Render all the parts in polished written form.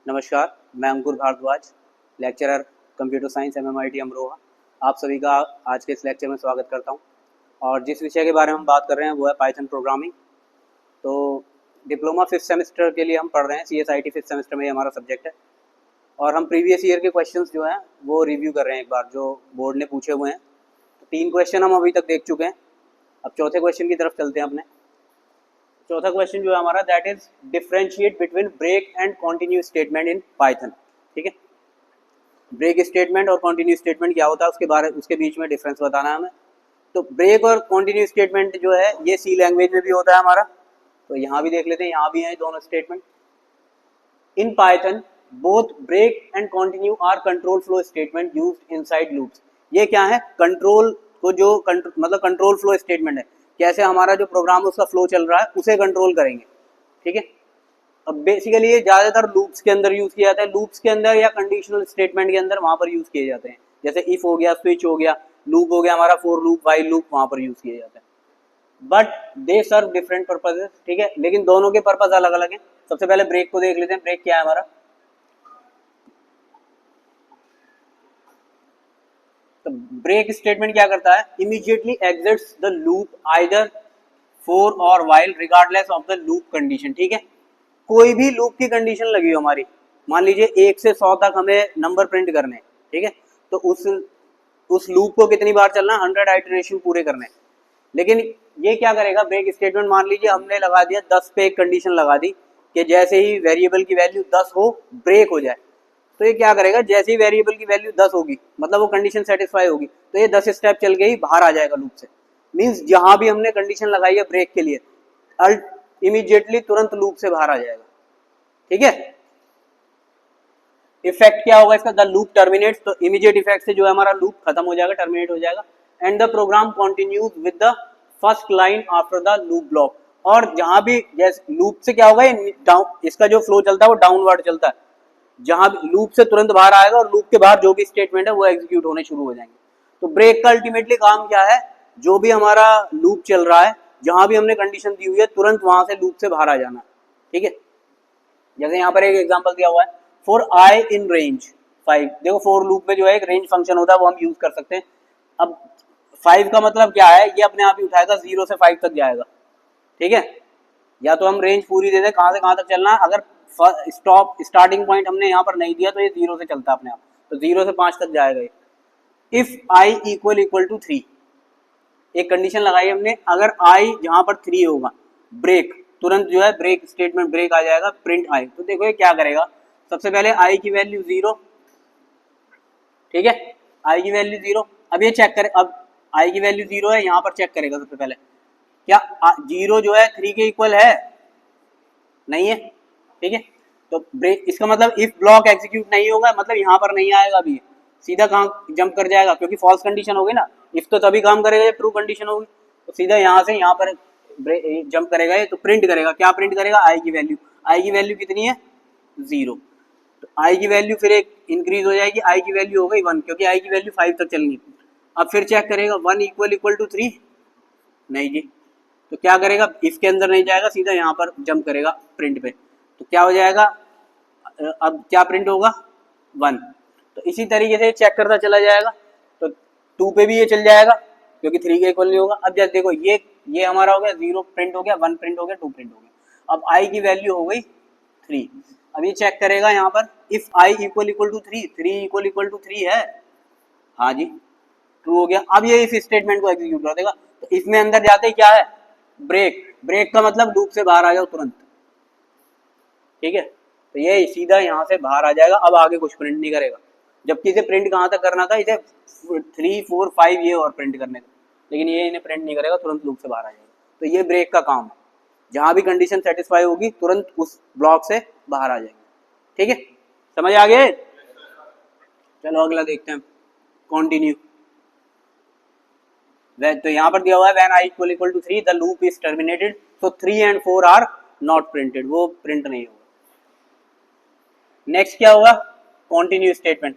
नमस्कार, मैं Ankur Bhardwaj, lecturer computer science MMIT Amroha. आप सभी का आज के इस लेक्चर में स्वागत करता हूं। और जिस विषय के बारे में हम बात कर रहे हैं वो है पाइथन प्रोग्रामिंग। तो डिप्लोमा 5th सेमेस्टर के लिए हम पढ़ रहे हैं, CSIT 5th सेमेस्टर में हमारा सब्जेक्ट है। और हम प्रीवियस ईयर के क्वेश्चंस जो हैं वो रिव्यू कर रहे हैं एक बार, जो बोर्ड ने पूछे हुए हैं। तो 3 क्वेश्चन हम अभी तक देख चुके हैं। अब चौथे क्वेश्चन की तरफ चलते हैं अपने। चौथा क्वेश्चन जो है हमारा, that is differentiate between break and continue statement in Python. ठीक है, ब्रेक स्टेटमेंट और कंटिन्यू स्टेटमेंट क्या होता है उसके बीच में डिफरेंस बताना है हमें। तो ब्रेक और कंटिन्यू स्टेटमेंट जो है ये सी लैंग्वेज में भी होता है हमारा। तो यहाँ भी देख लेते हैं, यहाँ भी हैं दोनों statement. In Python both break and continue are control flow statement used inside loops. ये क्या है, कंट्रोल को जो मतलब कंट्रोल फ्लो स्टेटमेंट है, कैसे हमारा जो प्रोग्राम उसका फ्लो चल रहा है उसे कंट्रोल करेंगे। ठीक है, अब बेसिकली ये ज्यादातर लूप्स के अंदर यूज किया जाता है, लूप्स के अंदर या कंडीशनल स्टेटमेंट के अंदर वहां पर यूज किए जाते हैं। जैसे इफ हो गया, स्विच हो गया, लूप हो गया हमारा, फॉर लूप, व्हाइल लूप, वहां पर यूज किए जाते हैं। But they serve different purposes. ठीक है, लेकिन दोनों के पर्पज अलग अलग हैं। सबसे पहले ब्रेक को देख लेते हैं। ब्रेक क्या है हमारा, तो ब्रेक स्टेटमेंट क्या करता है, immediately exits the loop either for और while regardless of the loop condition. ठीक है, कोई भी लूप की कंडीशन लगी हो हमारी, मान लीजिए 1 से 100 तक हमें नंबर प्रिंट करने। ठीक है, तो उस लूप को कितनी बार चलना, 100 आइटरेशन पूरे करने। लेकिन ये क्या करेगा ब्रेक स्टेटमेंट, मान लीजिए हमने लगा दिया 10 पे एक कंडीशन लगा दी कि जैसे ही वेरिएबल की वैल्यू 10 हो ब्रेक हो जाए। तो ये क्या करेगा, जैसे ही वेरिएबल की वैल्यू 10 होगी मतलब वो कंडीशन सेटिस्फाई होगी, तो ये 10 स्टेप चल के ही बाहर आ जाएगा लूप से। मींस जहां भी हमने कंडीशन लगाई है ब्रेक के लिए, इमीडिएटली तुरंत लूप से बाहर आ जाएगा। ठीक है, इफेक्ट क्या होगा इसका, द लूप टर्मिनेट्स। तो इमीडिएट इफेक्ट से जो है हमारा लूप खत्म हो जाएगा, टर्मिनेट हो जाएगा। And the program continues with the first line after the loop block. और जहां भी जैसे लूप से क्या होगा, इसका जो फ्लो चलता है वो डाउनवर्ड चलता है। जहां भी लूप से तुरंत बाहर आएगा और लूप के बाहर जो भी स्टेटमेंट है वो एग्जीक्यूट होने शुरू हो जाएंगे। तो ब्रेक का अल्टीमेटली काम क्या है, जो भी हमारा लूप चल रहा है, जहां भी हमने कंडीशन दी हुई है तुरंत वहां से लूप से बाहर आ जाना। ठीक है, जैसे यहाँ पर एक एग्जांपल दिया हुआ है, फॉर आई इन रेंज 5। देखो फॉर लूप में जो है एक रेंज फंक्शन होता है, वो हम यूज कर सकते हैं। अब 5 का मतलब क्या है, ये अपने आप ही उठाएगा, 0 से 5 तक जाएगा। ठीक है, या तो हम रेंज पूरी दे दें कहां से कहां तक चलना है। अगर स्टार्टिंग पॉइंट हमने यहाँ पर नहीं दिया तो ये 0 से चलता है अपने आप, तो 0 से 5 तक जाएगा ये। इफ आई इक्वल टू 3, एक कंडीशन लगाई हमने, अगर आई जहां पर 3 होगा ब्रेक, तुरंत जो है ब्रेक स्टेटमेंट ब्रेक आ जाएगा, प्रिंट आई। तो देखो ये क्या करेगा, सबसे पहले आई की वैल्यू 0। ठीक है, आई की वैल्यू 0। अब ये चेक करे, अब आई की वैल्यू 0 है, यहाँ पर चेक करेगा सबसे पहले क्या 0 जो है 3 के इक्वल है, नहीं है। ठीक है, तो ब्रेक, इसका मतलब इफ ब्लॉक एग्जीक्यूट नहीं होगा, मतलब यहाँ पर नहीं आएगा अभी, सीधा कहाँ जंप कर जाएगा, क्योंकि फॉल्स कंडीशन होगी ना। इफ तो तभी काम करेगा जब ट्रू कंडीशन होगी, तो सीधा यहाँ से यहाँ पर जंप करेगा ये, तो प्रिंट करेगा, क्या प्रिंट करेगा, आई की वैल्यू। आई की वैल्यू कितनी है, 0। तो आई की वैल्यू फिर एक इंक्रीज हो जाएगी, आई की वैल्यू हो गई 1, क्योंकि आई की वैल्यू 5 तक चलनी। अब फिर चेक करेगा 1 इक्वल टू 3, नहीं जी। तो क्या करेगा, इसके अंदर नहीं जाएगा, सीधा यहाँ पर जंप करेगा प्रिंट पे। तो क्या हो जाएगा, अब क्या प्रिंट होगा, 1। तो इसी तरीके से चेक करता चला जाएगा, तो 2 पे भी ये चल जाएगा क्योंकि 3 के इक्वल नहीं होगा। अब जैसे देखो ये हमारा हो गया 0 प्रिंट हो गया, 1 प्रिंट हो गया, 2 प्रिंट हो गया। अब आई की वैल्यू हो गई 3। अब ये चेक करेगा यहाँ पर, if I equal to 3, 3 equal to 3 है, हाँ जी ट्रू हो गया। अब ये इस स्टेटमेंट को एग्जीक्यूट कर देगा। तो इसमें अंदर जाते ही क्या है, ब्रेक। ब्रेक का मतलब लूप से बाहर आ जाओ तुरंत। ठीक है, तो ये सीधा यहाँ से बाहर आ जाएगा, अब आगे कुछ प्रिंट नहीं करेगा। जबकि इसे प्रिंट कहाँ तक करना था, इसे 3, 4, 5 ये और प्रिंट करने का, लेकिन ये इन्हें प्रिंट नहीं करेगा, तुरंत लूप से बाहर आ जाएगा। तो ये ब्रेक का काम है, जहां भी कंडीशन सेटिस्फाई होगी तुरंत उस ब्लॉक से बाहर आ जाएंगे। ठीक है, समझ आ गए। चलो अगला देखते हैं, कंटिन्यू। तो यहाँ पर दिया हुआ है when I equal to 3 the loop is terminated, so 3 and 4 are not printed, वो प्रिंट नहीं होगा। नेक्स्ट क्या होगा, कंटिन्यू स्टेटमेंट।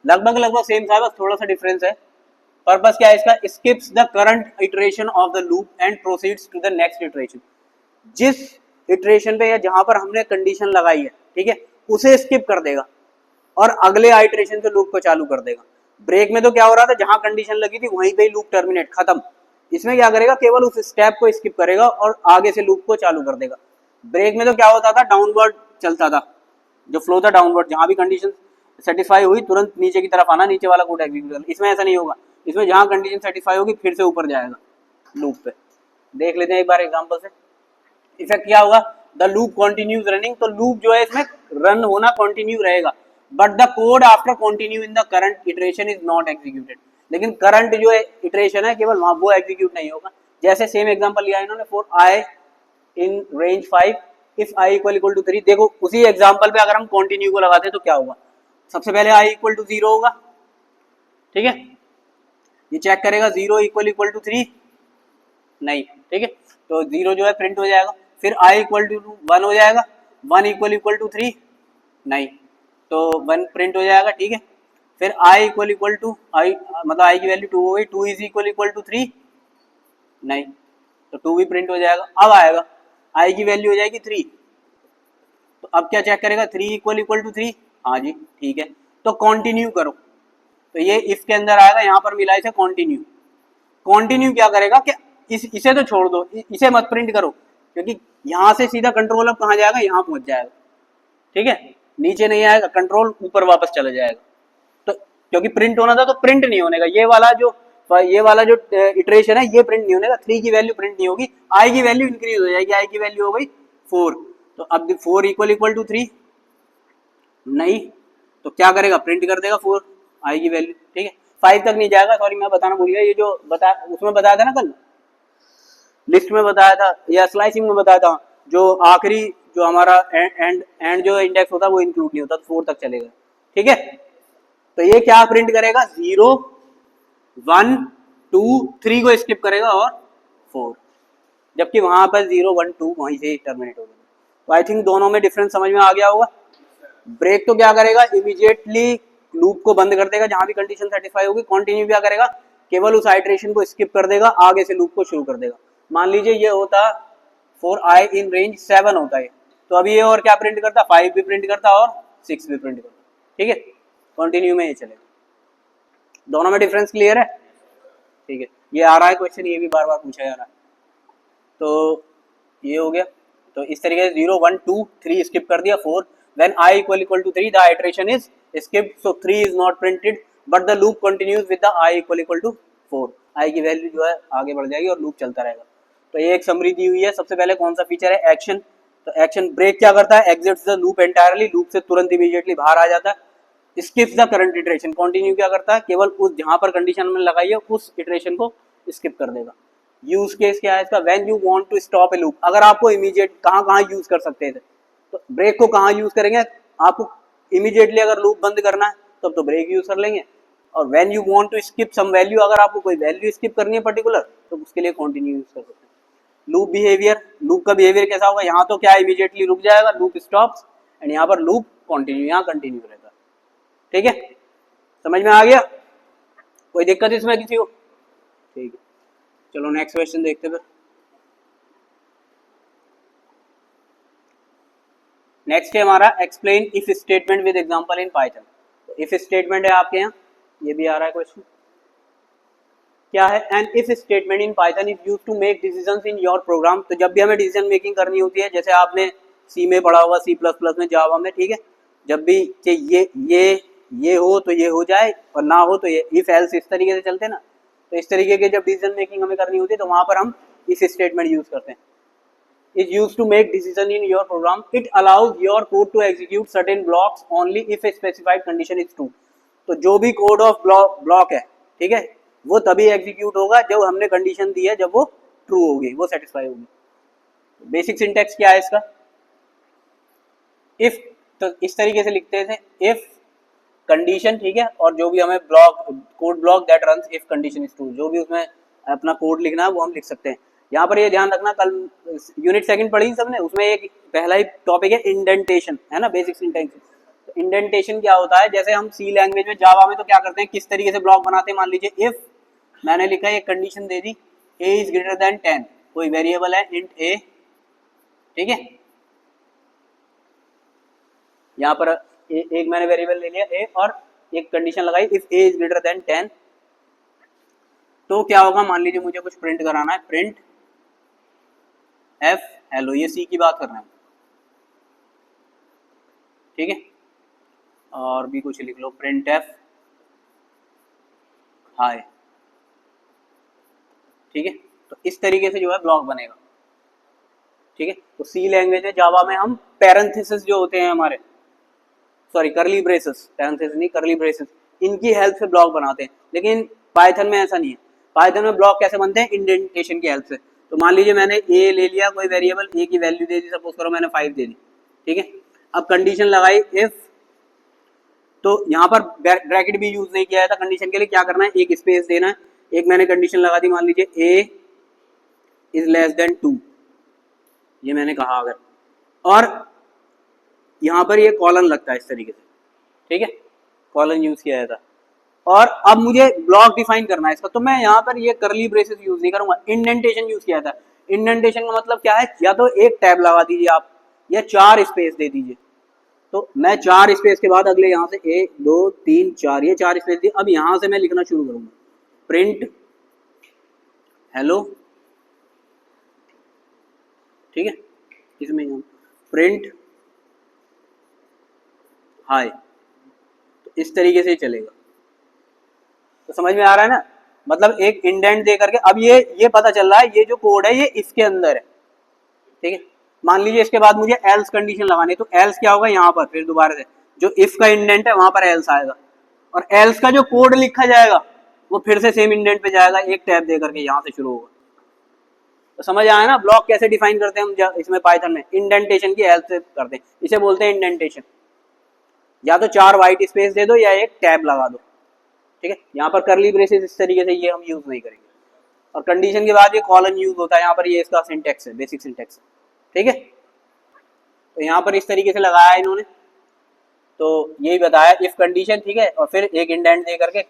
लगभग सेम था, बस थोड़ा सा डिफरेंस है। पर्पस क्या है इसका, skips the current iteration of the loop and proceeds to the next iteration. जिस इटरेशन पे या जहां पर हमने कंडीशन लगाई है, ठीक है, उसे स्किप कर देगा और अगले आइटरेशन से लूप को चालू कर देगा। ब्रेक में तो क्या हो रहा था, जहां कंडीशन लगी थी वहीं पे ही लूप टर्मिनेट, खत्म। इसमें क्या करेगा, केवल उस स्टेप को स्किप करेगा और आगे से लूप को चालू कर देगा। ब्रेक में तो क्या होता था, डाउनवर्ड चलता था, जो फ्लो था डाउनवर्ड, जहां भी कंडीशन सेटिस्फाई हुई तुरंत नीचे की तरफ आना, नीचे वाला कोड एग्जीक्यूट करना। इसमें ऐसा नहीं होगा, इसमें जहां कंडीशन सेटिस्फाई होगी फिर से ऊपर जाएगा लूप पे। देख लेते हैं एक बार एग्जांपल से। इफेक्ट क्या होगा, द लूप कंटिन्यूज रनिंग, तो लूप जो है इसमें रन होना कंटिन्यू रहेगा, but the code after continue in the current iteration is not executed, लेकिन करंट जो है इटरेशन है केवल वहां वो एग्जीक्यूट नहीं होगा। जैसे सेम एग्जांपल लिया इन्होंने, for I in range 5 if I equal equal to 3। देखो उसी एग्जांपल पे अगर हम कंटिन्यू को लगाते हैं तो क्या होगा, सबसे पहले आई इक्वल टू 0 होगा, ठीक है, ये चेक करेगा 0 इक्वल इक्वल टू 3 नहीं, ठीक है, तो 0 जो है प्रिंट हो जाएगा। फिर आई इक्वल टू 1 हो जाएगा, 1 इक्वल टू 3 नहीं, तो 1 प्रिंट हो जाएगा, ठीक है। फिर आई इक्वल टू आई, मतलब आई की वैल्यू 2 हो गई, 2 इज इक्वल टू 3 नहीं, तो 2 भी प्रिंट हो जाएगा। अब आएगा आई की वैल्यू हो जाएगी 3, तो अब क्या चेक करेगा, 3 इक्वल टू 3, हाँ जी ठीक है, तो कंटिन्यू करो, तो ये इफ के अंदर आएगा, यहाँ पर मिला इसे कंटिन्यू। कंटिन्यू क्या करेगा कि इसे तो छोड़ दो, इसे मत प्रिंट करो, क्योंकि यहाँ से सीधा कंट्रोल अब कहाँ जाएगा, यहाँ पहुंच जाएगा, ठीक है, नीचे नहीं आएगा, कंट्रोल ऊपर वापस चला जाएगा। तो क्योंकि प्रिंट होना था तो प्रिंट नहीं होने का, ये वाला जो इटरेशन है ये प्रिंट नहीं होने का, 3 की वैल्यू प्रिंट नहीं होगी, आई की वैल्यू इंक्रीज हो जाएगी, आई की वैल्यू हो गई 4, तो अब 4 इक्वल टू 3 नहीं, तो क्या करेगा, प्रिंट कर देगा 4 आई की वैल्यू, ठीक है। 5 तक नहीं जाएगा, सॉरी मैं बताना भूल गया, ये जो उसमें बताया था ना कल, लिस्ट में बताया था या स्लाइसिंग में बताया था, जो आखिरी जो हमारा एंड जो इंडेक्स होता है वो इंक्लूड नहीं होता, तो 4 तक चलेगा, ठीक है। तो ये क्या प्रिंट करेगा, 0 1 2 3 को स्किप करेगा और 4, जबकि वहां पर 0 1 2 वहीं से टर्मिनेट हो गया। तो आई थिंक दोनों में डिफरेंस समझ में आ गया होगा। ब्रेक तो क्या करेगा, इमीडिएटली लूप को बंद कर देगा जहां भी कंडीशन सेटिस्फाई होगी। कंटिन्यू क्या करेगा, केवल उस आइटरेशन को स्किप कर देगा, आगे से लूप को शुरू कर देगा। मान लीजिए ये होता फॉर आई इन रेंज 7 होता है, तो अभी ये और क्या प्रिंट करता, 5 भी प्रिंट करता और 6 भी प्रिंट करता, ठीक है। कंटिन्यू में ये चलेगा। दोनों में डिफरेंस क्लियर है, ठीक है। ये आ रहा है क्वेश्चन, ये भी बार बार पूछा जा रहा है, तो ये हो गया। तो इस तरीके से 0 1 2 3 स्किप कर दिया, 4 when I equal to 3 the iteration is skipped, so 3 is not printed but the loop continues with the I equal to 4, I की वैल्यू जो है आगे बढ़ जाएगी और लूप चलता रहेगा। तो ये एक समरी दी हुई है। सबसे पहले कौन सा फीचर है, एक्शन। तो एक्शन ब्रेक क्या करता है, exits the loop entirely, loop से तुरंत इमीडिएटली बाहर आ जाता है। Skips the current iteration, continue क्या करता है, केवल उस जहां पर कंडीशन में लगाई है उस इटरेशन को स्किप कर देगा। यूज केस क्या है इसका, when you want to stop a loop, अगर आपको इमीडिएट कहां यूज कर सकते थे, तो ब्रेक को कहाँ यूज करेंगे, आपको इमीडिएटली अगर लूप बंद करना है तब तो ब्रेक यूज कर लेंगे, और when you want to skip some value, अगर आपको कोई वैल्यू स्किप करनी है पर्टिकुलर, तो उसके लिए कंटिन्यू यूज कर सकते हैं। लूप बिहेवियर, लूप का बिहेवियर कैसा होगा, यहाँ तो क्या इमीडिएटली रुक जाएगा, लूप स्टॉप्स, एंड यहाँ पर लूप कंटिन्यू, यहाँ कंटिन्यू रहता है, ठीक है। समझ में आ गया, कोई दिक्कत इसमें किसी को, ठीक है। चलो नेक्स्ट क्वेश्चन देखते फिर। नेक्स्ट है हमारा explain if statement with example in Python. तो इफ स्टेटमेंट है आपके यहाँ, ये भी आ रहा है क्वेश्चन, क्या है, an if statement in Python is used to make decisions in your program. तो जब भी हमें डिसीजन मेकिंग करनी होती है, जैसे आपने सी में पढ़ा होगा, सी प्लस प्लस में, जावा में, ठीक है, जब भी ये हो तो ये हो जाए और ना हो तो ये, इफ एल्स, इस तरीके से चलते ना। तो इस तरीके के जब डिसीजन मेकिंग हमें करनी होती है तो वहां पर हम इस स्टेटमेंट यूज करते हैं। is used to make decision in your program. It allows your code to execute certain blocks only if a specified condition is true. तो जो भी कोड ऑफ ब्लॉक है, ठीक है, वो तभी एग्जीक्यूट होगा जब हमने कंडीशन दी है, जब वो ट्रू होगी, वो सेटिस्फाई होगी। बेसिक सिंटेक्स क्या है इसका, इफ, तो इस तरीके से लिखते थे, इफ कंडीशन, ठीक है, और जो भी हमें block, code block that runs if condition is true, जो भी उसमें अपना कोड लिखना है वो हम लिख सकते हैं। यहाँ पर ये ध्यान रखना, कल यूनिट सेकंड पढ़ी सबने, उसमें एक पहला ही टॉपिक है इंडेंटेशन, है ना, बेसिक सिंटेक्स। तो इंडेंटेशन क्या होता है, जैसे हम सी लैंग्वेज में, जावा में तो क्या करते हैं, किस तरीके से ब्लॉक बनाते हैं, मान लीजिए इफ मैंने लिखा है, एक condition they the, A is greater then 10, कोई वेरिएबल है इंट ए, ठीक है, यहाँ पर एक मैंने वेरिएबल ले लिया ए और एक कंडीशन लगाई if A is greater then 10, तो क्या होगा, मान लीजिए मुझे कुछ प्रिंट कराना है, प्रिंट एफ हेलो, ये सी की बात कर रहे हैं, ठीक है, और भी कुछ लिख लो, प्रिंट एफ हाय, ठीक है। तो इस तरीके से जो है ब्लॉक बनेगा, ठीक है। तो सी लैंग्वेज है, जावा में हम पैरेंथेसिस जो होते हैं हमारे, सॉरी करली ब्रेसेस, पैरेंथेसिस नहीं करली ब्रेसेस, इनकी हेल्प से ब्लॉक बनाते हैं, लेकिन पाइथन में ऐसा नहीं है। पाइथन में ब्लॉक कैसे बनते हैं, इंडेंटेशन की हेल्प से। तो मान लीजिए मैंने ए ले लिया, कोई वेरिएबल ए की वैल्यू दे दी, सपोज करो मैंने 5 दे दी, ठीक है। अब कंडीशन लगाई इफ, तो यहाँ पर ब्रैकेट भी यूज नहीं किया था कंडीशन के लिए, क्या करना है, एक स्पेस देना है, एक मैंने कंडीशन लगा दी, मान लीजिए ए इज लेस देन 2, ये मैंने कहा अगर, और यहाँ पर ये कॉलन लगता है इस तरीके से, ठीक है, कॉलन यूज किया था। और अब मुझे ब्लॉक डिफाइन करना है इसका, तो मैं यहाँ पर ये करली ब्रेसेस यूज नहीं करूंगा, इंडेंटेशन यूज किया था। इंडेंटेशन का मतलब क्या है, या तो एक टैब लगा दीजिए आप, या 4 स्पेस दे दीजिए। तो मैं 4 स्पेस के बाद अगले यहाँ से 1 2 3 4, ये 4 स्पेस दिए। अब यहाँ से मैं लिखना शुरू करूंगा, प्रिंट हेलो, ठीक है, इसमें यहाँ प्रिंट हाय, तो इस तरीके से चलेगा। तो समझ में आ रहा है ना, मतलब एक इंडेंट दे करके, अब ये पता चल रहा है ये जो कोड है ये इसके अंदर है, ठीक है। मान लीजिए इसके बाद मुझे एल्स कंडीशन लगानी है, तो एल्स क्या होगा, यहाँ पर फिर दोबारा से जो इफ का इंडेंट है वहां पर एल्स आएगा, और एल्स का जो कोड लिखा जाएगा वो फिर से सेम इंडेंट पे जाएगा, एक टैब दे करके यहाँ से शुरू होगा। तो समझ आया ना, ब्लॉक कैसे डिफाइन करते हैं हम इसमें पाइथन में, इंडेंटेशन की हेल्प से करते हैं, इसे बोलते हैं इंडेंटेशन। या तो 4 व्हाइट स्पेस दे दो या एक टैब लगा दो, ठीक है। यहाँ पर करली ब्रेसेस इस तरीके से ये हम यूज नहीं करेंगे, और कंडीशन के बाद ये कॉलन यूज होता है, यहाँ पर ये इसका सिंटेक्स है, बेसिक सिंटेक्स है, ठीक है। तो यहाँ पर इस तरीके से लगाया इन्होंने, तो यही बताया इफ कंडीशन, ठीक है, और फिर एक इंडेंट दे करके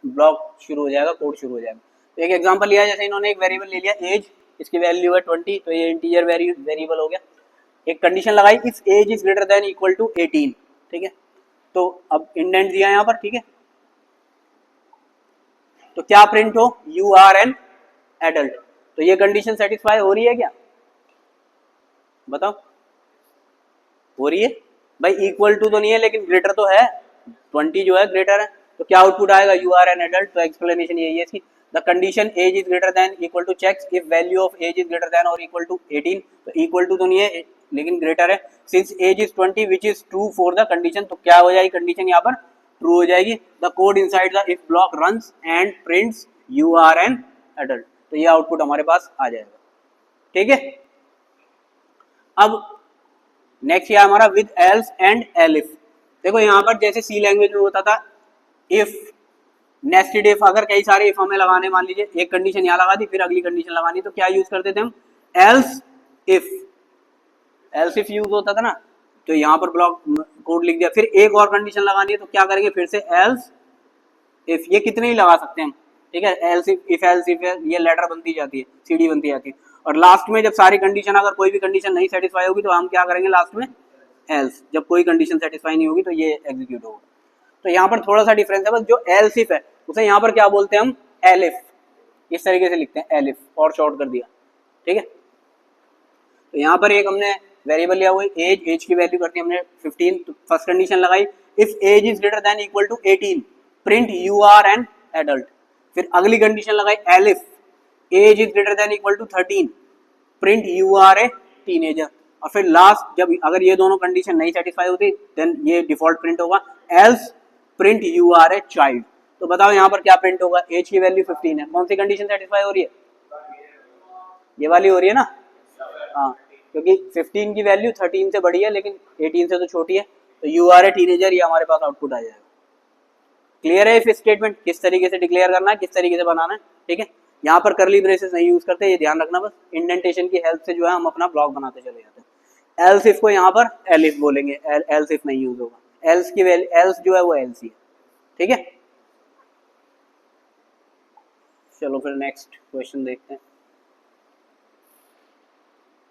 ब्लॉक शुरू हो जाएगा, कोड शुरू हो जाएगा। तो एक एग्जांपल लिया, जैसे इन्होंने एक वेरिएबल ले लिया एज, इसकी वैल्यू है 20, तो ये इंटीजर वेरिएबल हो गया। एक कंडीशन लगाई if age is greater than equal to 18, ठीक है। तो अब इंडेंट दिया यहाँ पर, ठीक है, तो क्या प्रिंट हो, यू आर एन एडल्ट। तो ये कंडीशन सेटिस्फाई हो रही है क्या, बताओ, हो रही है भाई, इक्वल टू तो नहीं है लेकिन ग्रेटर तो है, 20 जो है ग्रेटर है, तो क्या आउटपुट आएगा, यू आर एन एडल्ट। तो एक्सप्लेनेशन यही है इसकी, the condition age is greater than equal to checks if value of age is greater than और इक्वल टू 18, तो इक्वल टू तो नहीं है लेकिन ग्रेटर है, since age is 20 which is true for the condition, तो क्या हो जाएगी कंडीशन यहाँ पर ट्रू हो जाएगी। The code inside the if block runs and prints you are an adult, तो ये आउटपुट हमारे पास आ जाएगा, ठीक है। अब नेक्स्ट है हमारा विद एल्स एंड एलिफ। देखो यहाँ पर जैसे सी लैंग्वेज में होता था इफ, नेस्टेड इफ, अगर कई सारे इफ हमें लगाने, मान लीजिए एक कंडीशन यहाँ लगा दी फिर अगली कंडीशन लगानी, तो क्या यूज करते थे हम, else if, else if use होता था ना। तो यहाँ पर ब्लॉक कोड लिख दिया, फिर एक और कंडीशन लगानी है तो क्या करेंगे, फिर से एल्स इफ, ये कितने ही लगा सकते हैं हम, ठीक है, एल्स इफ ये लेटर बनती जाती है, सीडी बनती जाती है, और लास्ट में जब सारी कंडीशन, अगर कोई भी कंडीशन नहीं सेटिस्फाई होगी तो हम क्या करेंगे लास्ट में एल्स, जब कोई कंडीशन सेटिस्फाई नहीं होगी तो ये एग्जीक्यूट होगा। तो यहाँ पर थोड़ा सा डिफरेंस है बस, जो एल्स इफ है उसे यहाँ पर क्या बोलते हैं हम, एलिफ, इस तरीके से लिखते हैं एलिफ, और शॉर्ट कर दिया, ठीक है। तो यहाँ पर एक हमने वेरिएबल लिया हुआ है एज, एज की वैल्यू करती है हमने 15, तो फर्स्ट कंडीशन लगाई if age is greater than equal to 18 print you are an adult, फिर अगली कंडीशन लगाई elif age is greater than equal to 13 print you are a teenager, और फिर लास्ट जब अगर ये दोनों कंडीशन नहीं सेटिस्फाई होती देन ये डिफॉल्ट प्रिंट होगा else print you are a child. तो बताओ यहाँ पर क्या प्रिंट होगा, एज की वैल्यू 15 है, कौन सी कंडीशन सेटिस्फाई हो रही है, ये वाली हो रही है ना, हाँ, क्योंकि 15 की वैल्यू 13 से बड़ी है लेकिन 18 से तो छोटी है, तो यू आर ए टीनेजर, ये हमारे पास आउटपुट आ जाएगा। क्लियर है इफ स्टेटमेंट, किस तरीके से डिक्लेयर करना है, किस तरीके से बनाना है, ठीक है। यहाँ पर करली ब्रेसेस नहीं यूज करते, ये ध्यान रखना, बस इंडेंटेशन की हेल्प से जो है हम अपना ब्लॉक बनाते चले जाते हैं। एल्स इफ को यहाँ पर एलिफ बोलेंगे, एल्स इफ नहीं यूज होगा, एल्स की वैल्यू, एल्स जो है वो एल्स ही है, ठीक है। चलो फिर नेक्स्ट क्वेश्चन देखते हैं।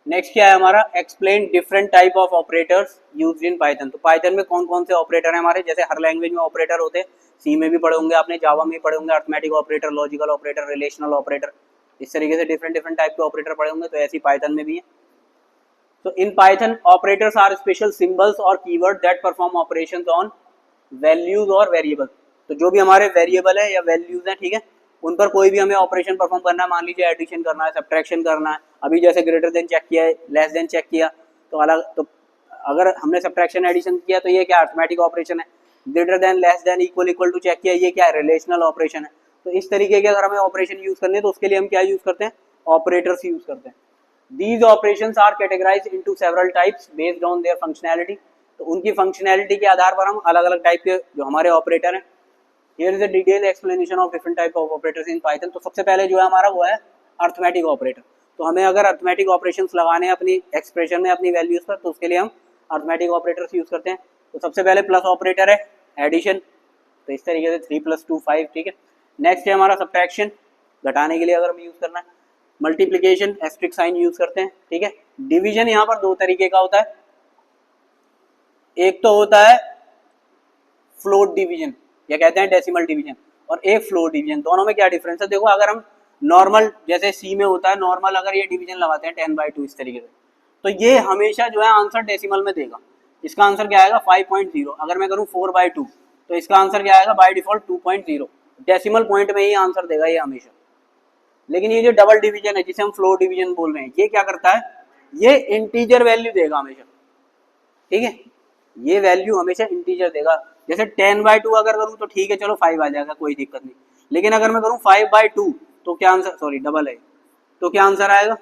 नेक्स्ट क्या है हमारा, explain different type of operators used in Python. तो पाइथन में कौन कौन से ऑपरेटर हैं हमारे, जैसे हर लैंग्वेज में ऑपरेटर होते हैं, सी में भी पढ़े होंगे आपने, जावा में भी पढ़े होंगे, arithmetic operator, logical operator, relational operator, इस तरीके से डिफरेंट डिफरेंट टाइप के ऑपरेटर पढ़े होंगे, तो ऐसे ही पाइथन में भी है। तो इन Python operators are special symbols और keyword that perform operations on values और वेरिएबल। तो जो भी हमारे वेरिएबल है या वैल्यूज हैं, ठीक है, उन पर कोई भी हमें ऑपरेशन परफॉर्म करना है, मान लीजिए एडिशन करना है, सब्ट्रैक्शन करना है, अभी जैसे ग्रेटर देन चेक किया है, लेस देन चेक किया, तो अलग, तो अगर हमने सब्ट्रैक्शन एडिशन किया तो ये क्या अर्थमेटिक ऑपरेशन है, greater than less than equal to check किया, ये क्या है, रिलेशनल ऑपरेशन है। तो इस तरीके के अगर हमें ऑपरेशन यूज करने हैं तो उसके लिए हम क्या यूज करते हैं, ऑपरेटर्स यूज करते हैं। These operations are categorized into several types based on their functionality। तो उनकी फंक्शनैलिटी के आधार पर हम अलग अलग टाइप के जो हमारे ऑपरेटर हैं, here is a detail explanation of different type of operators in Python. तो सबसे पहले जो है हमारा वो है अर्थमेटिक ऑपरेटर। तो हमें अगर अर्थमेटिक ऑपरेशंस लगाने हैं अपनी एक्सप्रेशन में, अपनी वैल्यूज पर, तो उसके लिए हम अर्थमेटिक ऑपरेटर्स यूज करते हैं। तो सबसे पहले प्लस ऑपरेटर है एडिशन, तो इस तरीके से 3 + 2 5, ठीक है। नेक्स्ट है हमारा सब्ट्रैक्शन, घटाने के लिए अगर हमें यूज करना है, मल्टीप्लिकेशन एस्ट्रिक साइन यूज करते हैं, ठीक है। डिवीजन यहाँ पर दो तरीके का होता है, एक तो होता है फ्लोट डिवीजन या कहते हैं डेसिमल डिवीजन, और एक फ्लोट डिवीजन। दोनों में क्या डिफरेंस है, देखो अगर हम नॉर्मल जैसे सी में होता है नॉर्मल, अगर ये डिवीजन लगाते हैं 10/2 इस तरीके से, तो ये हमेशा जो है आंसर डेसिमल में देगा। इसका आंसर क्या आएगा 5.0। अगर मैं करूँ 4/2 तो इसका आंसर क्या आएगा बाय डिफॉल्ट 2.0। डेसिमल पॉइंट में ही आंसर देगा ये हमेशा। लेकिन ये जो डबल डिवीजन है जिसे हम फ्लोट डिवीजन बोल रहे हैं, ये क्या करता है, ये इंटीजर वैल्यू देगा हमेशा, ठीक है, ये वैल्यू हमेशा इंटीजर देगा। जैसे 10/2 अगर करूँ तो ठीक है, चलो 5 आ जाएगा, कोई दिक्कत नहीं। लेकिन अगर मैं करूँ 5/2 तो क्या आंसर, सॉरी डबल है, तो क्या आंसर आएगा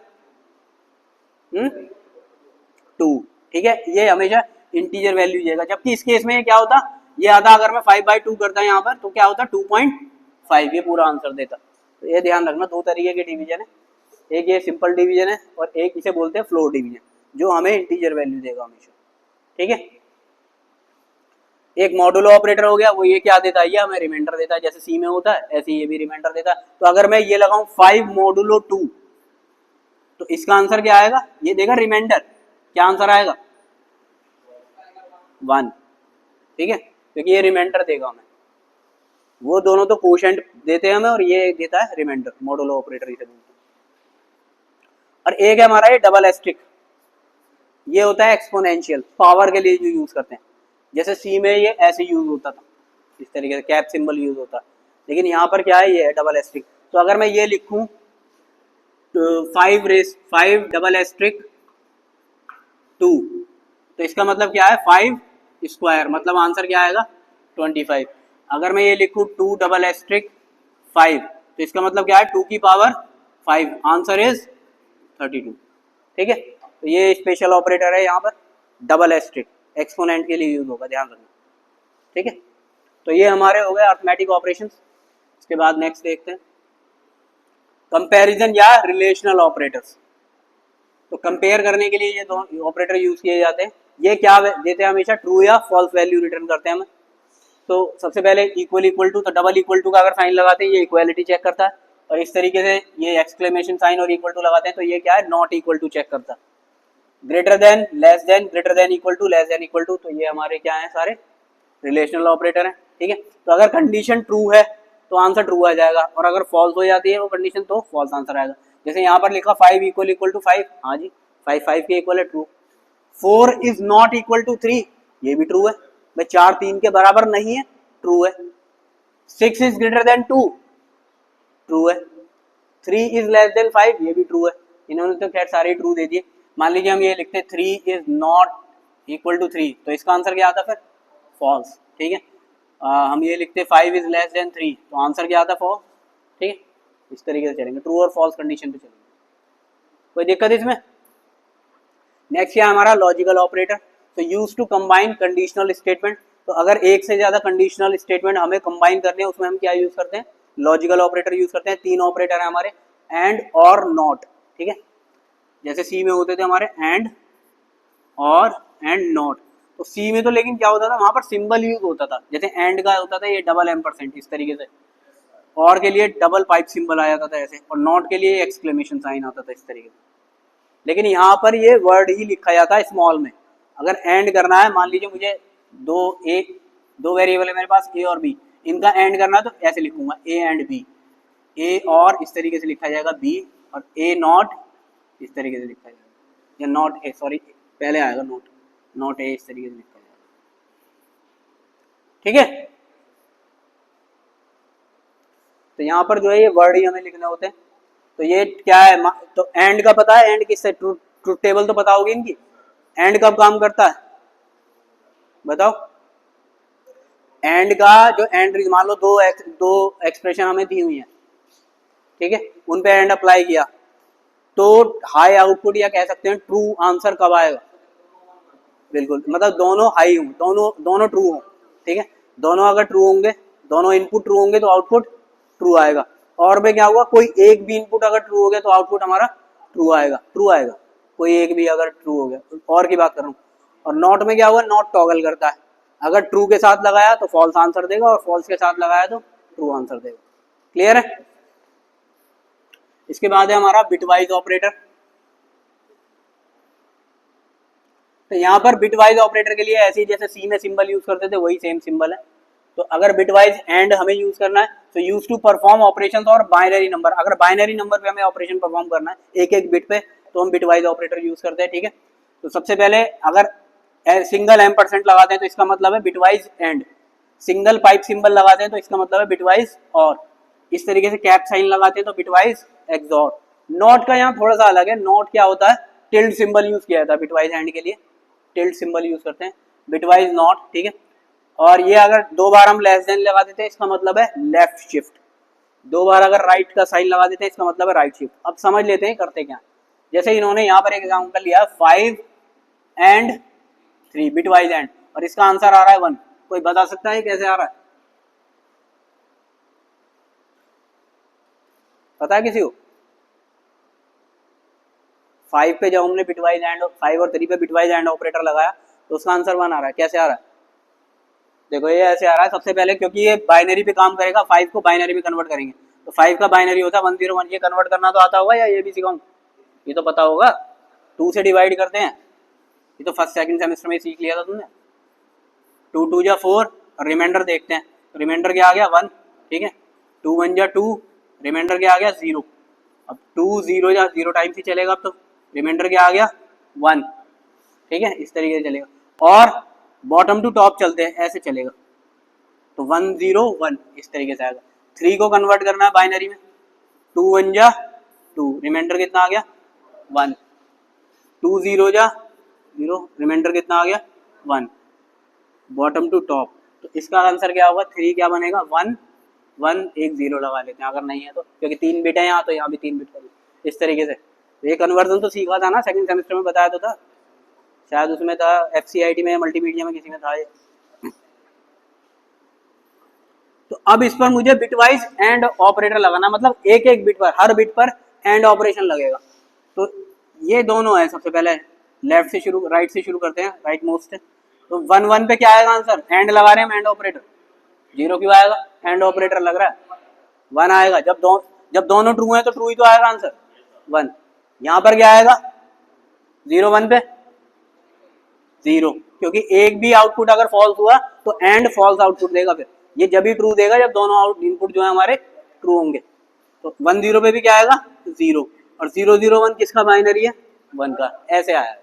2, ठीक है। ये हमेशा इंटीजर वैल्यू देगा, जबकि इस केस में क्या होता, ये आता अगर मैं 5/2 करता यहाँ पर तो क्या होता 2.5, ये पूरा आंसर देता। तो ये ध्यान रखना, दो तरीके के डिवीजन है, एक ये सिंपल डिवीजन है और एक इसे बोलते हैं फ्लोट डिवीजन, जो हमें इंटीजर वैल्यू देगा हमेशा, ठीक है। एक मॉडुलो ऑपरेटर हो गया, वो ये क्या देता है, ये हमें रिमाइंडर देता है, जैसे सी में होता है ऐसे ये भी रिमाइंडर देता है। तो अगर मैं ये लगाऊं 5 मोडुलो 2 तो इसका आंसर क्या आएगा, ये देगा रिमाइंडर, क्या आंसर आएगा 1, ठीक है, क्योंकि ये रिमाइंडर देगा हमें। वो दोनों तो कोशेंट देते हैं हमें और ये देता है रिमाइंडर, मॉडुलो ऑपरेटर इसे बोलते हैं। और एक है हमारा ये डबल एस्ट्रिक, ये होता है एक्सपोनेंशियल, पावर के लिए जो यूज करते हैं। जैसे सी में ये ऐसे यूज होता था, इस तरीके से कैप सिंबल यूज होता है, लेकिन यहाँ पर क्या है, ये है डबल एस्ट्रिक। तो अगर मैं ये लिखूं तो 5 डबल एस्ट्रिक 2, तो इसका मतलब क्या है 5 स्क्वायर, मतलब आंसर क्या आएगा 25। अगर मैं ये लिखूं 2 डबल एस्ट्रिक 5 तो इसका मतलब क्या है 2 की पावर 5, आंसर इज 32, ठीक है। तो ये स्पेशल ऑपरेटर है यहाँ पर डबल एस्ट्रिक, एक्सपोनेंट के लिए यूज होगा, ध्यान रखना, ठीक है। तो ये हमारे हो गए अर्थमेटिक ऑपरेशंस। इसके बाद नेक्स्ट देखते हैं कंपैरिजन या रिलेशनल ऑपरेटर्स। तो कंपेयर करने के लिए ये दो ऑपरेटर यूज किए जाते हैं। ये क्या देते हैं, हमेशा ट्रू या फॉल्स वैल्यू रिटर्न करते हैं हमें। तो सबसे पहले इक्वल टू, तो डबल इक्वल टू का अगर साइन लगाते हैं ये इक्वालिटी चेक करता है, और इस तरीके से ये एक्सक्लेमेशन साइन और इक्वल टू लगाते हैं तो ये क्या है नॉट इक्वल टू चेक करता है। Greater than, less than, greater than equal to, less than equal to, तो ये हमारे क्या है सारे रिलेशनल ऑपरेटर हैं, ठीक है। तो अगर कंडीशन ट्रू है तो आंसर ट्रू आ जाएगा, और अगर फॉल्स हो जाती है वो कंडीशन तो फॉल्स आंसर आएगा। जैसे यहाँ पर लिखा 5 इक्वल टू 5, हाँ जी 5 के इक्वल है, true. 4 is not equal to 3, ये भी ट्रू है, भाई 4 3 के बराबर नहीं है, ट्रू है। 6 इज ग्रेटर देन 2, ट्रू है। 3 इज लेस देन 5, ये भी ट्रू है। इन्होंने तो खैर सारे ट्रू दे दिए। मान लीजिए हम ये लिखते 3 इज नॉट इक्वल टू 3, तो इसका आंसर क्या आता फिर फॉल्स, ठीक है। हम ये लिखते 5 इज लेस देन 3, तो आंसर क्या आता फॉल्स, ठीक है। इस तरीके से चलेंगे, ट्रू और फॉल्स कंडीशन पे चलेंगे, कोई दिक्कत इसमें। नेक्स्ट क्या है हमारा लॉजिकल ऑपरेटर। तो use to combine conditional statement. तो अगर एक से ज्यादा कंडीशनल स्टेटमेंट हमें कंबाइन करने हैं उसमें हम क्या यूज करते हैं, लॉजिकल ऑपरेटर यूज करते हैं। 3 ऑपरेटर है हमारे, एंड और नॉट, ठीक है। जैसे सी में होते थे हमारे एंड और एंड नॉट। तो सी में तो लेकिन क्या होता था वहां पर सिंबल यूज होता था, जैसे एंड का होता था ये डबल %, इस तरीके से, और के लिए डबल पाइप सिंबल आ जाता था ऐसे, और नॉट के लिए एक्सक्लेमेशन साइन आता था इस तरीके से, लेकिन यहाँ पर ये वर्ड ही लिखा जाता है स्मॉल में। अगर एंड करना है, मान लीजिए मुझे दो वेरिएबल है मेरे पास ए और बी, इनका एंड करना है तो ऐसे लिखूंगा ए एंड बी, ए और इस तरीके से लिखा जाएगा बी, और ए नॉट इस तरीके से लिखा जाएगा, या नॉट ए, सॉरी पहले आएगा नॉट ए, इस तरीके से लिखा जाएगा। ठीक है, तो यहाँ पर जो है ये वर्ड ही हमें लिखने होते हैं। तो ये क्या है, तो एंड का पता है, एंड किससे, ट्रूथ टेबल तो पता होगी इनकी। एंड कब काम करता है बताओ? एंड का जो एंड, मान लो दो एक्सप्रेशन हमें दी हुई है, ठीक है, उन पे एंड अप्लाई किया तो हाई आउटपुट या कह सकते हैं ट्रू आंसर कब आएगा? बिल्कुल, मतलब दोनों हाई हों, दोनों ट्रू हों, ठीक है, दोनों अगर ट्रू होंगे, दोनों इनपुट ट्रू होंगे तो आउटपुट ट्रू आएगा। और में क्या होगा, कोई एक भी इनपुट अगर ट्रू हो गया तो आउटपुट हमारा ट्रू आएगा, कोई एक भी अगर ट्रू हो गया, और की बात कर रहा हूँ। और नॉट में क्या होगा, नॉट टॉगल करता है, अगर ट्रू के साथ लगाया तो फॉल्स आंसर देगा, और फॉल्स के साथ लगाया तो ट्रू आंसर देगा। क्लियर है? इसके बाद है हमारा बिटवाइज ऑपरेटर। तो यहाँ पर बिटवाइज ऑपरेटर के लिए ऐसे ही जैसे सी में सिंबल यूज करते थे वही सेम सिंबल है। तो अगर बिटवाइज एंड हमें यूज करना है तो यूज टू परफॉर्म ऑपरेशंस और बाइनरी नंबर, अगर बाइनरी नंबर पे हमें ऑपरेशन परफॉर्म करना है एक एक बिट पे, तो हम बिटवाइज ऑपरेटर यूज करते हैं। ठीक है, तो सबसे पहले अगर सिंगल % लगाते हैं तो इसका मतलब है bitwise and, single pipe symbol लगाते हैं तो इसका मतलब है बिटवाइज और, इस तरीके से कैप साइन लगाते हैं तो बिटवाइज एक्सॉर। नॉट का यहाँ थोड़ा सा अलग है, नॉट क्या होता है, टिल्ड सिंबल यूज किया जाता है बिटवाइज एंड के लिए, टिल्ड सिंबल यूज करते हैं, बिटवाइज नॉट। ठीक है, और ये अगर 2 बार हम लेस देन लगा देते हैं इसका मतलब है लेफ्ट शिफ्ट, 2 बार अगर राइट का साइन लगा देते हैं इसका मतलब है राइट शिफ्ट। अब समझ लेते हैं करते क्या, जैसे इन्होंने यहाँ पर एक एग्जाम्पल लिया 5 and 3 बिटवाइज एंड, और इसका आंसर आ रहा है 1। कोई बता सकता है कैसे आ रहा है? पता है किसी को? 5 पे जब हमने बिटवाइज एंड, 5 और 3 पे बिटवाइज एंड ऑपरेटर लगाया तो उसका आंसर 1 आ रहा है। कैसे आ रहा है? देखो ये ऐसे आ रहा है, सबसे पहले क्योंकि ये बाइनरी पे काम करेगा, 5 को बाइनरी में कन्वर्ट करेंगे तो 5 का बाइनरी होता है 101, ये कन्वर्ट करना तो आता होगा या ये भी सिखाऊं? ये तो पता होगा, 2 से डिवाइड करते हैं, ये तो फर्स्ट सेकंड सेमेस्टर में सीख लिया था तुमने। 2 2 जा 4, रिमाइंडर देखते हैं, रिमाइंडर क्या आ गया 1। ठीक है, 2 1 जा 2, रिमाइंडर क्या आ गया 0। अब 2 0 जा 0 टाइम्स ही चलेगा, अब तो रिमाइंडर क्या आ गया 1। ठीक है, इस तरीके से चलेगा। और बॉटम टू टॉप चलते हैं, ऐसे चलेगा तो 1 0 1 इस तरीके से आएगा। 3 को कन्वर्ट करना है बाइनरी में, 2 1 जा 2, रिमाइंडर कितना आ गया 1। 2 0 जा 0, रिमाइंडर कितना आ गया 1, बॉटम टू टॉप। तो इसका आंसर क्या होगा, 3 क्या बनेगा 1 1 1 0 लगा लेते हैं, अगर नहीं है तो, क्योंकि 3 बिट है यहाँ तो यहाँ भी 3 बिट करेंगे इस तरीके से। ये कन्वर्जन तो सीखा था ना, सेकंड सेमेस्टर में बताया तो था, शायद उसमें था FCIT में, मल्टीमीडिया में, किसी में था ये। तो अब इस पर मुझे बिटवाइज एंड ऑपरेटर लगाना, मतलब एक एक बिट पर, हर बिट पर एंड ऑपरेशन लगेगा। तो ये दोनों है, सबसे पहले लेफ्ट से शुरू, राइट से शुरू करते हैं, राइट मोस्ट। तो 1 1 पे क्या आएगा आंसर, एंड लगा रहे हैं हम, एंड ऑपरेटर। 0 क्यों आएगा, एंड ऑपरेटर लग रहा है, 1 आएगा। जब दोनों ट्रू है तो ट्रू ही तो आएगा आंसर 1। यहाँ पर क्या आएगा 0 1 पे 0, क्योंकि एक भी आउटपुट अगर फॉल्स हुआ तो एंड फॉल्स आउटपुट देगा, फिर ये जब भी ट्रू देगा जब दोनों इनपुट जो है हमारे ट्रू होंगे। तो 1 0 पे भी क्या आएगा 0, और 0 0 1 किसका बाइनरी है 1 का, ऐसे आया।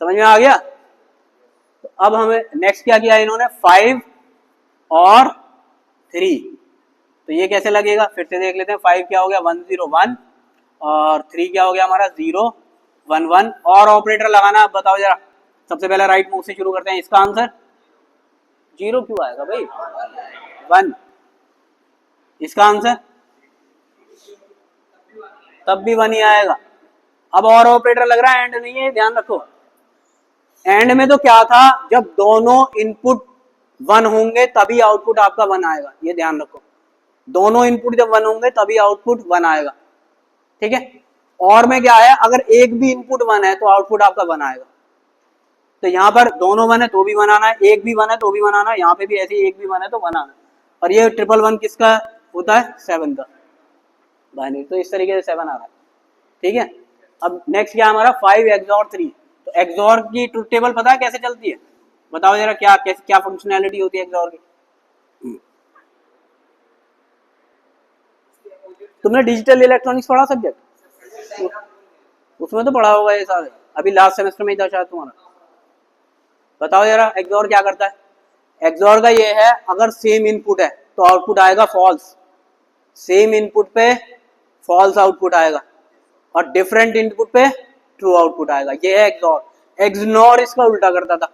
समझ में आ गया? तो अब हमें नेक्स्ट क्या किया इन्होंने, 5 और 3, तो ये कैसे लगेगा फिर से देख लेते हैं। 5 क्या हो गया 1 0 1, और 3 क्या हो गया हमारा 0 1 1, और ऑपरेटर लगाना। अब बताओ जरा, सबसे पहले राइट मूव से शुरू करते हैं, इसका आंसर 0 क्यों आएगा भाई 1, इसका आंसर तब भी 1 ही आएगा। अब और ऑपरेटर लग रहा है, एंड नहीं है, ध्यान रखो। एंड में तो क्या था, जब दोनों इनपुट 1 होंगे तभी आउटपुट आपका 1 आएगा, ये ध्यान रखो। दोनों इनपुट जब 1 होंगे तभी आउटपुट 1 आएगा। ठीक है, और में क्या है, अगर एक भी इनपुट 1 है तो आउटपुट आपका 1 आएगा। तो यहाँ पर दोनों 1 है तो भी 1 आना है, एक भी 1 है तो भी 1 आना है, यहाँ पे भी ऐसे एक भी 1 है तो 1 आना है। और ये 111 किसका होता है 7 का बाइनरी, तो इस तरीके से 7 आ रहा है। ठीक है, अब नेक्स्ट क्या है हमारा 5 XOR 3। तो XOR की ट्रुथ टेबल पता है कैसे चलती है, बताओ जरा, क्या कैसे क्या फंक्शनैलिटी होती है XOR की। तुमने डिजिटल इलेक्ट्रॉनिक्स पढ़ा सब्जेक्ट, उसमें तो पढ़ा होगा ये सारे, अभी लास्ट सेमेस्टर में ही था शायद तुम्हारा। बताओ जरा XOR क्या करता है। XOR का ये है, अगर सेम इनपुट है तो आउटपुट आएगा फॉल्स, सेम इनपुट पे फॉल्स आउटपुट आएगा, और डिफरेंट इनपुट पे ट्रू आउटपुट आएगा। ये है XOR। XNOR इसका उल्टा करता था,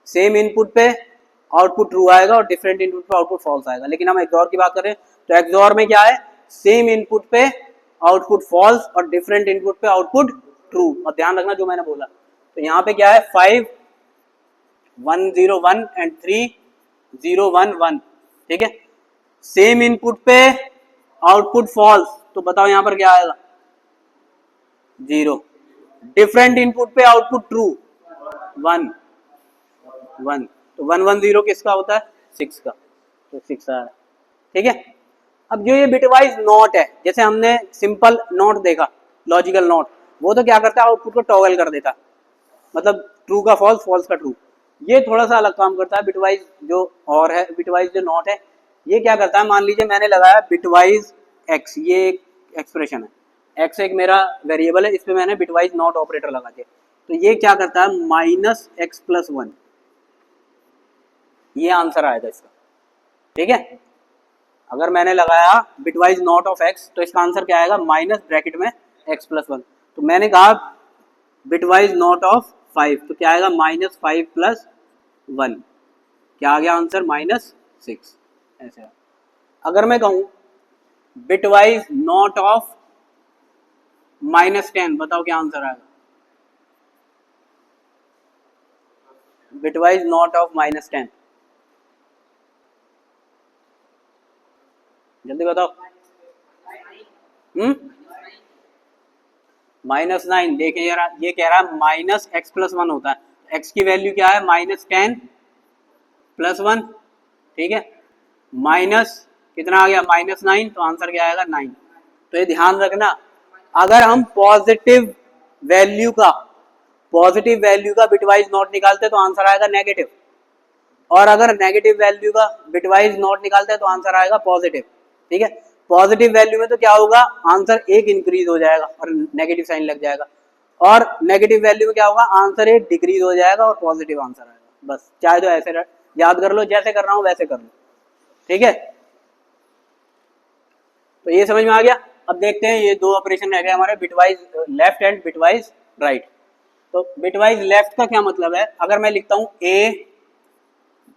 सेम इनपुट पे आउटपुट ट्रू आएगा और डिफरेंट इनपुट पे आउटपुट फॉल्स आएगा। लेकिन हम XOR की बात करें तो XOR में क्या है, सेम इनपुट पे आउटपुट फॉल्स और डिफरेंट इनपुट पे आउटपुट ट्रू। और ध्यान रखना जो मैंने बोला, तो यहाँ पे क्या है 5 1 0 1 एंड 3 0 1 1, ठीक है। सेम इनपुट पे आउटपुट फॉल्स, तो बताओ यहाँ पर क्या आएगा 0। डिफरेंट इनपुट पे आउटपुट ट्रू 1 1, तो 1 1 0 किसका होता है 6 का, तो 6 आ रहा है, ठीक है। अब जो ये बिटवाइज नॉट है, जैसे हमने सिंपल नॉट देखा, लॉजिकल नॉट, वो तो क्या करता है आउटपुट को टॉगल कर देता है, मतलब ट्रू का फॉल्स, फॉल्स का ट्रू। ये थोड़ा सा अलग काम करता है बिटवाइज जो और है, बिटवाइज जो नॉट है ये क्या करता है, मान लीजिए मैंने लगाया बिटवाइज x, ये एक एक्सप्रेशन है, x एक मेरा वेरिएबल है, इस पे मैंने बिटवाइज नॉट ऑपरेटर लगा दिया, तो ये क्या करता है -x+1, ये आंसर आएगा इसका, ठीक है। अगर मैंने लगाया बिटवाइज नॉट ऑफ x तो इसका आंसर क्या आएगा माइनस ब्रैकेट में x+1। तो मैंने कहा बिटवाइज नॉट ऑफ 5, तो क्या आएगा -5+1, क्या आ गया आंसर -6, ऐसे। अगर मैं कहूं बिटवाइज नॉट ऑफ -10, बताओ क्या आंसर आएगा, बिटवाइज नॉट ऑफ -10, जल्दी बताओ। -9, देखिए यार ये कह रहा है -x+1 होता है, x की वैल्यू क्या है -10+1, ठीक है, माइनस कितना आ गया -9, तो आंसर क्या आएगा 9। तो ये ध्यान रखना, अगर हम पॉजिटिव वैल्यू का बिटवाइज नॉट निकालते तो आंसर आएगा नेगेटिव, और अगर नेगेटिव वैल्यू का बिटवाइज नॉट निकालते हैं तो आंसर आएगा पॉजिटिव, ठीक है। पॉजिटिव वैल्यू में तो क्या होगा, आंसर एक इंक्रीज हो जाएगा और नेगेटिव साइन लग जाएगा, और नेगेटिव वैल्यू में क्या होगा, आंसर एक डिक्रीज हो जाएगा और पॉजिटिव आंसर आएगा। बस चाहे तो ऐसे याद कर लो, जैसे कर रहा हूं वैसे कर लो, ठीक है। तो ये समझ में आ गया। अब देखते हैं ये दो ऑपरेशन रह गए हमारे, bitwise left and bitwise right. तो बिटवाइज लेफ्ट का क्या मतलब है, अगर मैं लिखता हूं a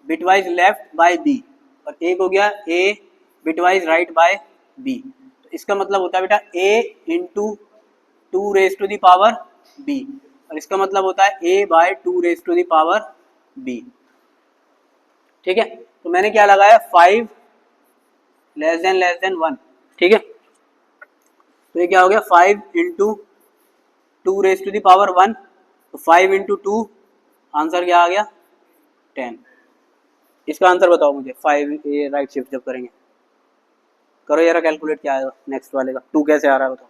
bitwise left by b, और एक हो गया a bitwise right by b, तो इसका मतलब होता है बेटा a into 2 raise to the power b, और इसका मतलब होता है a by 2 raise to the power b, ठीक है। तो मैंने क्या लगाया 5 लेस देन 1, ठीक है। तो ये क्या हो गया 5 into 2 raise to the power 1, तो 5 इंटू 2 आंसर क्या आ गया 10। इसका आंसर बताओ मुझे, 5 ये राइट शिफ्ट जब करेंगे, करो यार कैलकुलेट क्या आएगा नेक्स्ट वाले का, 2 कैसे आ रहा है बताओ,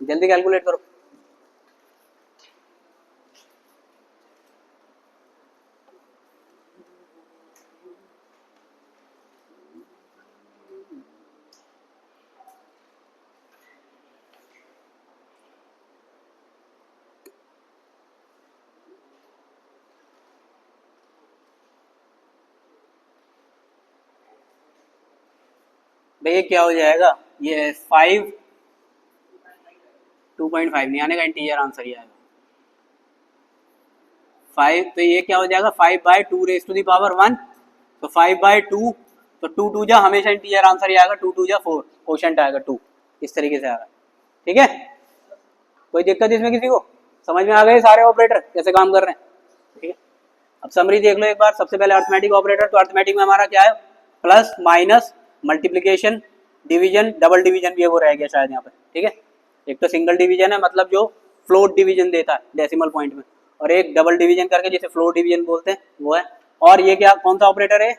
जल्दी कैलकुलेट करो। भैया क्या हो जाएगा, ये 5 2.5 नहीं आने का, इंटीजर आंसर ही आएगा 5, तो ये क्या हो जाएगा 5 by 2 raise to the power 1, तो 5 बाय 2, तो 2 2 जा हमेशा इंटीजर आंसर ही आएगा, 2 2 जा 4, क्वोशंट आएगा 2, इस तरीके से आ रहा है, ठीक है। कोई दिक्कत इसमें किसी को, समझ में आ गए सारे ऑपरेटर कैसे काम कर रहे हैं, ठीक है। अब समरी देख लो एक बार, सबसे पहले अर्थमेटिक ऑपरेटर, तो अर्थमेटिक में हमारा क्या है plus minus multiplication division, double division भी है वो रह गया शायद यहाँ पे, ठीक है। एक तो सिंगल डिवीजन है, मतलब जो फ्लोट डिवीजन देता है डेसिमल पॉइंट में, और एक डबल डिवीजन करके जिसे फ्लोट डिवीजन बोलते हैं वो है। और ये क्या कौन सा ऑपरेटर है,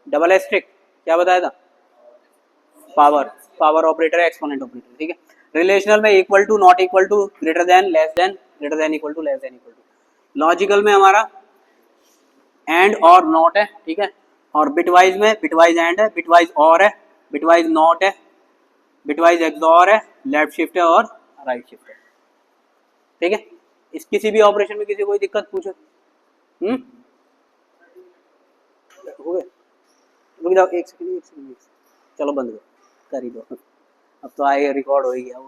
डबल एस्ट्रिक, क्या बताया था पावर पावर ऑपरेटर है, एक्सपोनेंट ऑपरेटर, ठीक है। रिलेशनल में equal to, not equal to, greater than, less than, greater than equal to, less than equal to. Logical में हमारा एंड और नॉट है, ठीक है। और बिटवाइज में बिटवाइज एंड है, बिटवाइज और है, बिटवाइज नॉट है, बिटवाइज एक्सॉर है, लेफ्ट शिफ्ट है और राइट शिफ्ट है, ठीक है। इस किसी भी ऑपरेशन में किसी कोई दिक्कत पूछो। हो गया, रुक जाओ एक सेकंड, चलो बंद कर ही दो, अब तो आए रिकॉर्ड हो ही गया।